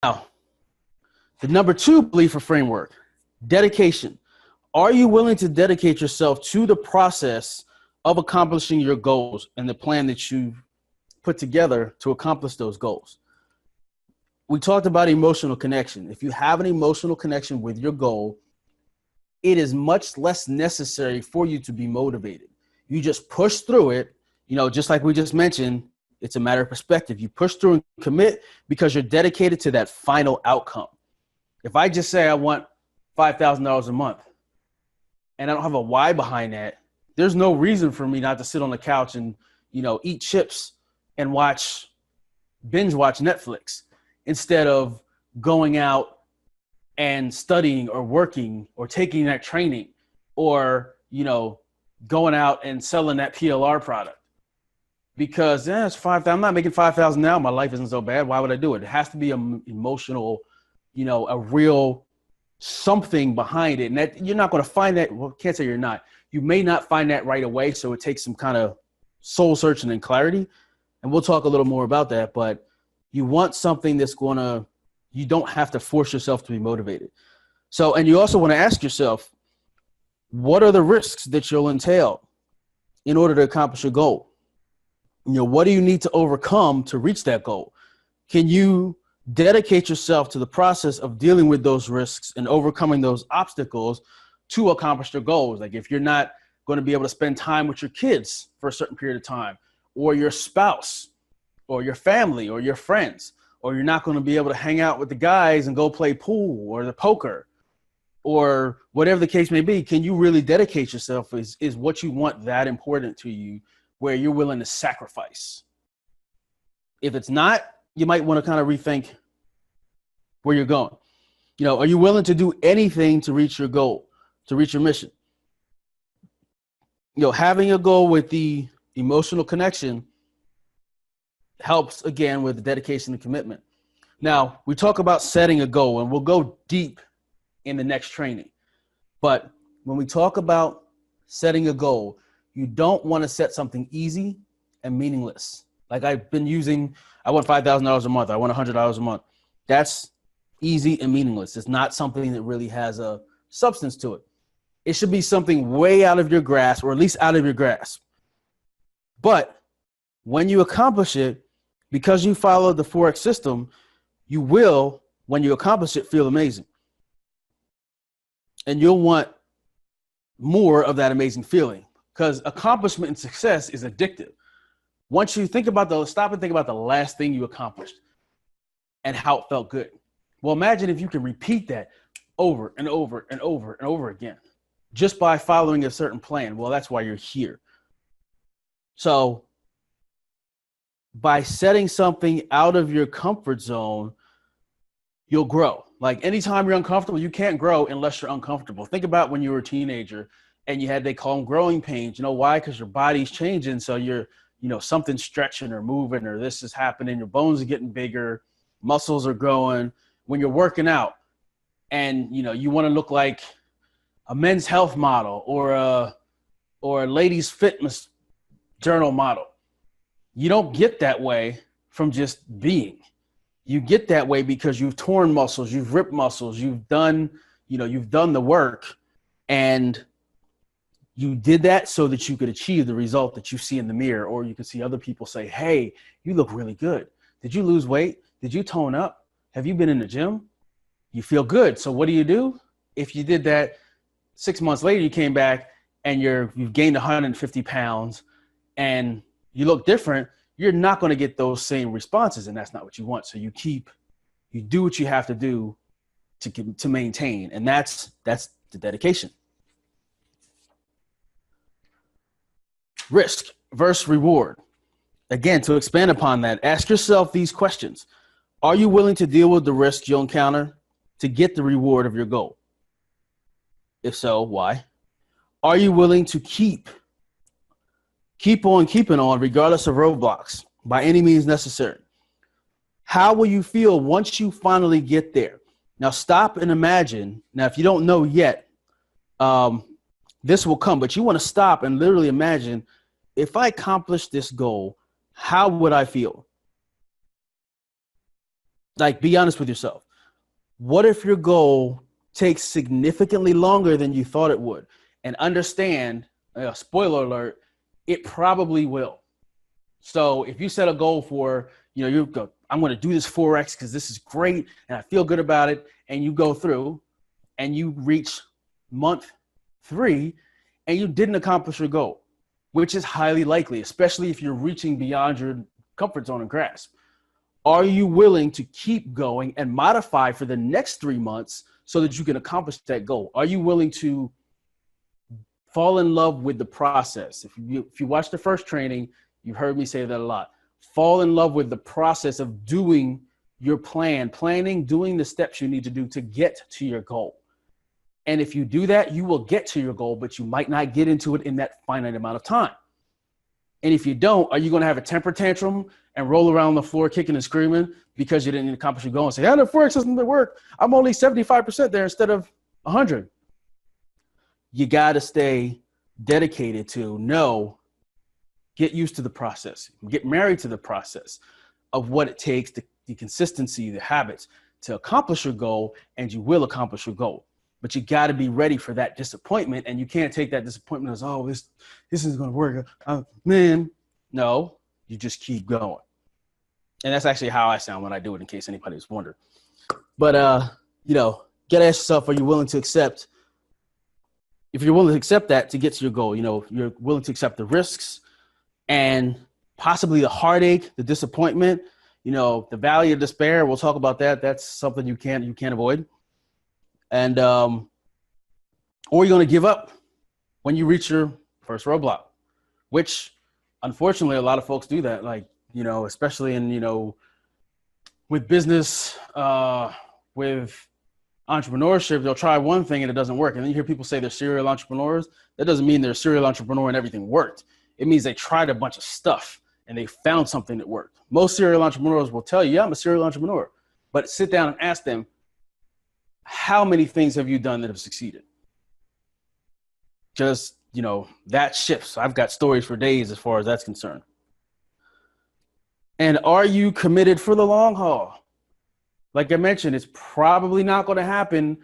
Now, the number 2 belief or framework, dedication. Are you willing to dedicate yourself to the process of accomplishing your goals and the plan that you put together to accomplish those goals? We talked about emotional connection. If you have an emotional connection with your goal, it is much less necessary for you to be motivated. You just push through it, just like we just mentioned. It's a matter of perspective. You push through and commit because you're dedicated to that final outcome. If I just say I want $5,000 a month and I don't have a why behind that, there's no reason for me not to sit on the couch and, eat chips and binge watch Netflix instead of going out and studying or working or taking that training or, going out and selling that PLR product. Because it's 5,000. I'm not making 5,000 now. My life isn't so bad. Why would I do it? It has to be an emotional, a real something behind it. And that you're not going to find that. Well, can't say you're not. You may not find that right away. So it takes some kind of soul searching and clarity. And we'll talk a little more about that. But you want something that's you don't have to force yourself to be motivated. So, and you also want to ask yourself, what are the risks that you'll entail in order to accomplish your goal? What do you need to overcome to reach that goal? Can you dedicate yourself to the process of dealing with those risks and overcoming those obstacles to accomplish your goals? Like if you're not going to be able to spend time with your kids for a certain period of time, or your spouse, or your family, or your friends, or you're not going to be able to hang out with the guys and go play pool or the poker, or whatever the case may be, can you really dedicate yourself? Is what you want that important to you, where you're willing to sacrifice? If it's not, you might want to kind of rethink where you're going. Are you willing to do anything to reach your goal, to reach your mission? Having a goal with the emotional connection helps, again, with the dedication and commitment. Now, we talk about setting a goal, and we'll go deep in the next training. But when we talk about setting a goal, you don't want to set something easy and meaningless. Like I want $5,000 a month. I want $100 a month. That's easy and meaningless. It's not something that really has a substance to it. It should be something way out of your grasp, or at least out of your grasp. But when you accomplish it, because you follow the 4X system, you will, when you accomplish it, feel amazing. And you'll want more of that amazing feeling. Because accomplishment and success is addictive. Once you stop and think about the last thing you accomplished and how it felt good. Well, imagine if you can repeat that over and over and over and over again, just by following a certain plan. Well, that's why you're here. So by setting something out of your comfort zone, you'll grow. Like anytime you're uncomfortable, you can't grow unless you're uncomfortable. Think about when you were a teenager and they call them growing pains. Why? Because your body's changing. So you're, something's stretching or moving, or this is happening. Your bones are getting bigger, muscles are growing. When you're working out and, you want to look like a Men's Health model or a ladies fitness journal model, you don't get that way from just being. You get that way because you've torn muscles, you've ripped muscles, you've done the work, and you did that so that you could achieve the result that you see in the mirror, or you can see other people say, hey, you look really good. Did you lose weight? Did you tone up? Have you been in the gym? You feel good. So what do? If you did that 6 months later, you came back and you've gained 150 pounds and you look different, you're not going to get those same responses, and that's not what you want. So you do what you have to do to maintain, and that's the dedication. Risk versus reward. Again, to expand upon that, ask yourself these questions. Are you willing to deal with the risk you'll encounter to get the reward of your goal? If so, why? Are you willing to keep on keeping on regardless of roadblocks by any means necessary? How will you feel once you finally get there? Now stop and imagine. Now, if you don't know yet, this will come, but you want to stop and literally imagine, if I accomplish this goal, how would I feel? Like, be honest with yourself. What if your goal takes significantly longer than you thought it would? And understand, spoiler alert, it probably will. So if you set a goal for, you go, I'm going to do this 4X because this is great and I feel good about it. And you go through and you reach month 3 and you didn't accomplish your goal, which is highly likely, especially if you're reaching beyond your comfort zone and grasp. Are you willing to keep going and modify for the next 3 months so that you can accomplish that goal? Are you willing to fall in love with the process? If you watch the first training, you've heard me say that a lot. Fall in love with the process of doing your planning, doing the steps you need to do to get to your goal. And if you do that, you will get to your goal, but you might not get into it in that finite amount of time. And if you don't, are you going to have a temper tantrum and roll around the floor kicking and screaming because you didn't accomplish your goal and say, the 4X doesn't work. I'm only 75% there instead of 100. You got to stay dedicated to get used to the process, get married to the process of what it takes, the consistency, the habits to accomplish your goal, and you will accomplish your goal. But you got to be ready for that disappointment, and you can't take that disappointment as, oh, this isn't going to work. Man, no, you just keep going. And that's actually how I sound when I do it, in case anybody was wondering. But, got to ask yourself, are you willing to accept, if you're willing to accept that to get to your goal, you're willing to accept the risks and possibly the heartache, the disappointment, the valley of despair. We'll talk about that. That's something you can't avoid. And, or you're going to give up when you reach your first roadblock, which unfortunately a lot of folks do that. Like, especially in, with business, with entrepreneurship, they'll try one thing and it doesn't work. And then you hear people say they're serial entrepreneurs. That doesn't mean they're a serial entrepreneur and everything worked. It means they tried a bunch of stuff and they found something that worked. Most serial entrepreneurs will tell you, yeah, I'm a serial entrepreneur, but sit down and ask them, how many things have you done that have succeeded? Just, that shifts. I've got stories for days as far as that's concerned. And are you committed for the long haul? Like I mentioned, it's probably not going to happen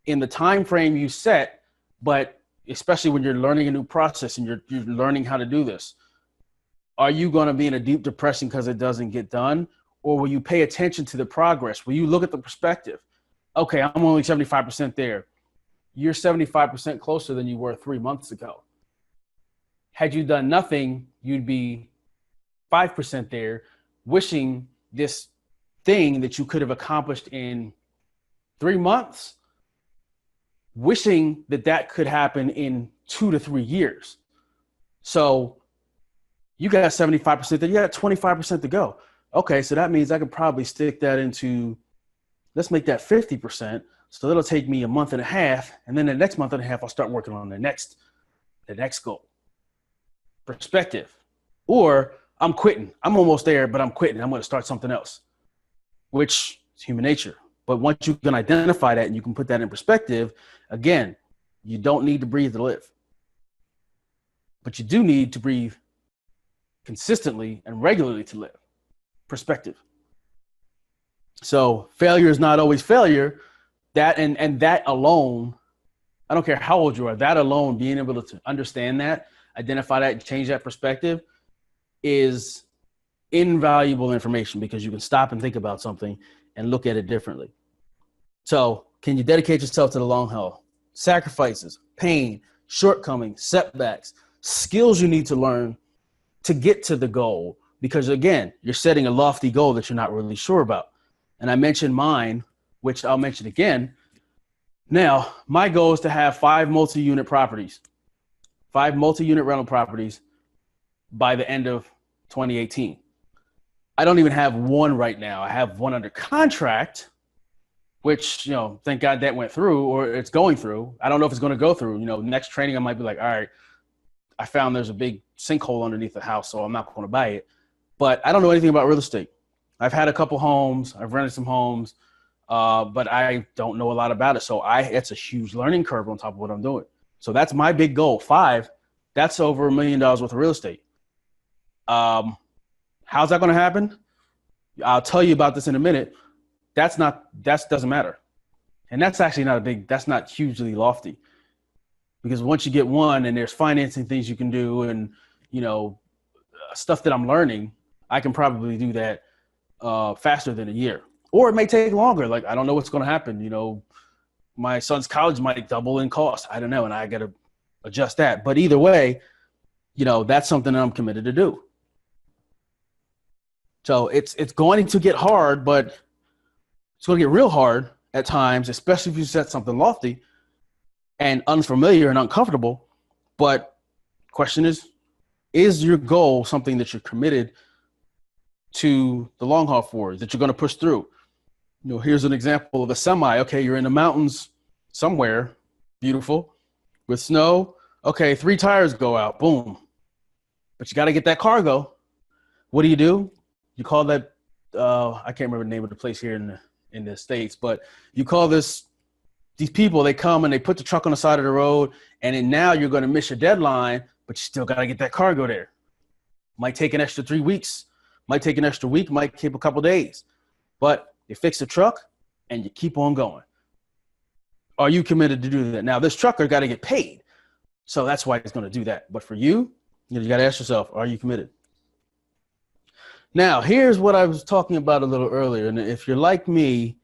in the time frame you set, but especially when you're learning a new process and you're learning how to do this, are you going to be in a deep depression because it doesn't get done? Or will you pay attention to the progress? Will you look at the perspective? Okay, I'm only 75% there. You're 75% closer than you were 3 months ago. Had you done nothing, you'd be 5% there, wishing this thing that you could have accomplished in 3 months, wishing that could happen in 2 to 3 years. So you got 75% there, you got 25% to go. Okay, so that means I could probably stick that into, let's make that 50%. So that'll take me a month and a half. And then the next month and a half, I'll start working on the next goal. Perspective. Or I'm quitting. I'm almost there, but I'm quitting. I'm going to start something else, which is human nature. But once you can identify that and you can put that in perspective, again, you don't need to breathe to live. But you do need to breathe consistently and regularly to live. Perspective. So failure is not always failure. That and that alone, I don't care how old you are, that alone, being able to understand that, identify that, and change that perspective is invaluable information, because you can stop and think about something and look at it differently. So can you dedicate yourself to the long haul? Sacrifices, pain, shortcomings, setbacks, skills you need to learn to get to the goal, because again, you're setting a lofty goal that you're not really sure about. And I mentioned mine, which I'll mention again. Now, my goal is to have 5 multi-unit properties, 5 multi-unit rental properties by the end of 2018. I don't even have one right now. I have one under contract, which, thank God that went through, or it's going through. I don't know if it's going to go through. Next training, I might be like, all right, I found there's a big sinkhole underneath the house, so I'm not going to buy it. But I don't know anything about real estate. I've had a couple homes. I've rented some homes, but I don't know a lot about it. So it's a huge learning curve on top of what I'm doing. So that's my big goal. 5, that's over $1 million worth of real estate. How's that going to happen? I'll tell you about this in a minute. that doesn't matter. And that's actually that's not hugely lofty, because once you get one and there's financing things you can do and, stuff that I'm learning, I can probably do that faster than a year, or it may take longer. Like, I don't know what's going to happen. My son's college might double in cost. I don't know. And I got to adjust that. But either way, that's something that I'm committed to do. So it's going to get hard, but it's going to get real hard at times, especially if you set something lofty and unfamiliar and uncomfortable. But question is your goal something that you're committed to the long haul for, that you're going to push through? Here's an example of a semi. Okay, you're in the mountains somewhere, beautiful, with snow. Okay, 3 tires go out, boom. But you got to get that cargo. What do? You call that, I can't remember the name of the place here in the States, but you call these people, they come and they put the truck on the side of the road, and then now you're going to miss your deadline, but you still got to get that cargo there. Might take an extra 3 weeks, might take an extra week, might keep a couple days, but you fix the truck and you keep on going. Are you committed to do that? Now, this trucker got to get paid, so that's why he's going to do that. But for you, you got to ask yourself, are you committed? Now, here's what I was talking about a little earlier. And if you're like me,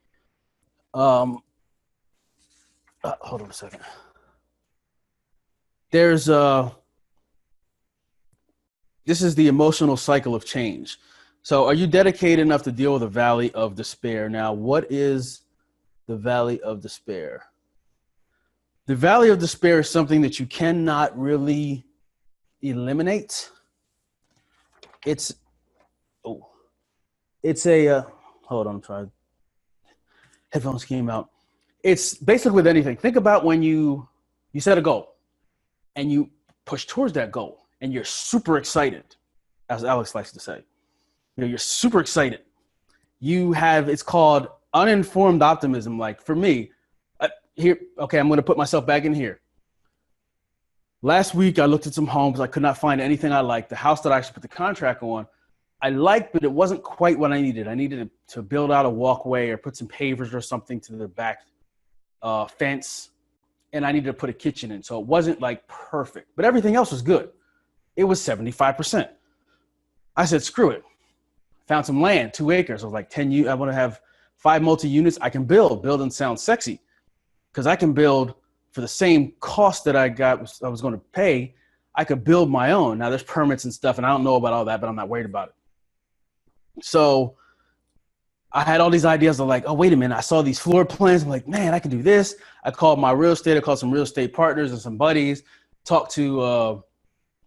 hold on a second. This is the emotional cycle of change. So are you dedicated enough to deal with the valley of despair? Now, what is the valley of despair? The valley of despair is something that you cannot really eliminate. Hold on, I'm trying. Headphones came out. It's basically with anything. Think about when you set a goal and you push towards that goal and you're super excited, as Alex likes to say. You're super excited. It's called uninformed optimism. Like for me, I'm going to put myself back in here. Last week, I looked at some homes. I could not find anything I liked. The house that I actually put the contract on, I liked, but it wasn't quite what I needed. I needed to build out a walkway or put some pavers or something to the back fence, and I needed to put a kitchen in. So it wasn't like perfect, but everything else was good. It was 75%. I said, screw it. Found some land, 2 acres. I was like, I want to have 5 multi-units. I can build. Building sounds sexy because I can build for the same cost that I was going to pay. I could build my own. Now there's permits and stuff, and I don't know about all that, but I'm not worried about it. So I had all these ideas of like, oh, wait a minute. I saw these floor plans. I'm like, man, I can do this. I called my real estate. I called some real estate partners and some buddies, talked to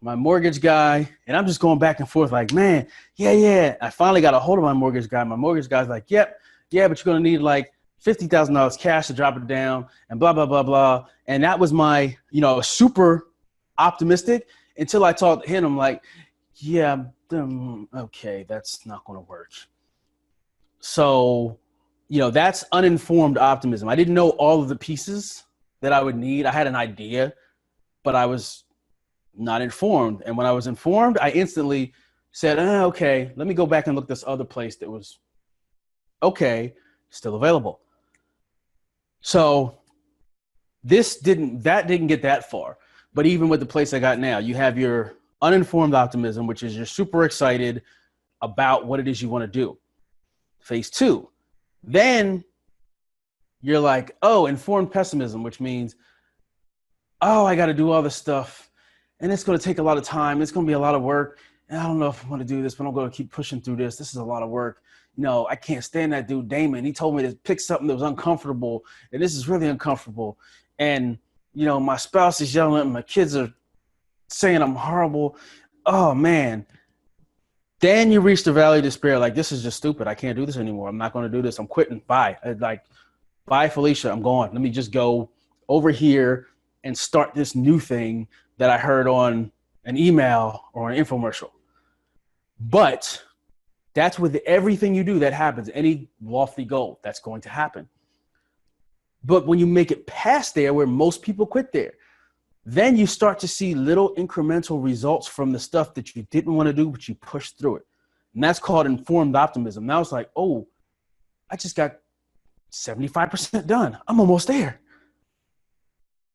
my mortgage guy, and I'm just going back and forth like, man, yeah. I finally got a hold of my mortgage guy. My mortgage guy's like, yep, yeah, but you're going to need like $50,000 cash to drop it down and blah, blah, blah, blah. And that was my, super optimistic until I talked to him. I'm like, yeah, okay, that's not going to work. So, that's uninformed optimism. I didn't know all of the pieces that I would need. I had an idea, but I was not informed. And when I was informed, I instantly said, okay, let me go back and look this other place that was okay, still available. So that didn't get that far. But even with the place I got now, you have your uninformed optimism, which is you're super excited about what it is you want to do. Phase 2. Then you're like, informed pessimism, which means, I got to do all this stuff and it's going to take a lot of time. It's going to be a lot of work. And I don't know if I want to do this, but I'm going to keep pushing through this. This is a lot of work. I can't stand that dude, Damon. He told me to pick something that was uncomfortable, and this is really uncomfortable. And, my spouse is yelling at me. My kids are saying I'm horrible. Oh, man. Then you reach the valley of despair. Like, this is just stupid. I can't do this anymore. I'm not going to do this. I'm quitting. Bye. Bye, Felicia. I'm going. Let me just go over here and start this new thing that I heard on an email or an infomercial. But that's with everything you do that happens. Any lofty goal, that's going to happen. But when you make it past there, where most people quit there, then you start to see little incremental results from the stuff that you didn't want to do, but you pushed through it. And that's called informed optimism. Now it's like, I just got 75% done. I'm almost there.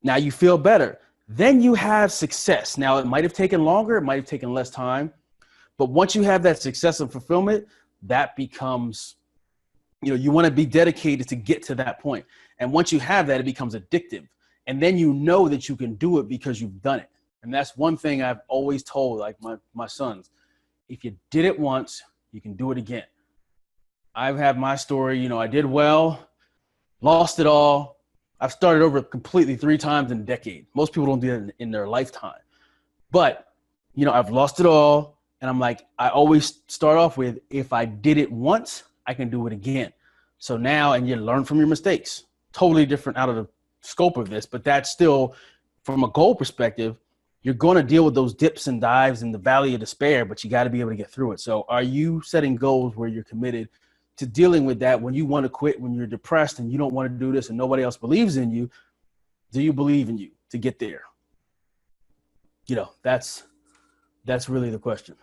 Now you feel better. Then you have success. Now it might have taken longer, it might have taken less time, but once you have that success and fulfillment, that becomes, you want to be dedicated to get to that point. And once you have that, it becomes addictive. And then you know that you can do it because you've done it. And that's one thing I've always told, like my sons, if you did it once, you can do it again. I've had my story, I did well, lost it all. I've started over completely 3 times in a decade. Most people don't do that in their lifetime. But, I've lost it all. And I'm like, I always start off with, if I did it once, I can do it again. So now, and you learn from your mistakes. Totally different out of the scope of this, but that's still, from a goal perspective, you're going to deal with those dips and dives in the valley of despair, but you got to be able to get through it. So are you setting goals where you're committed to dealing with that when you want to quit, when you're depressed and you don't want to do this and nobody else believes in you? Do you believe in you to get there? That's really the question.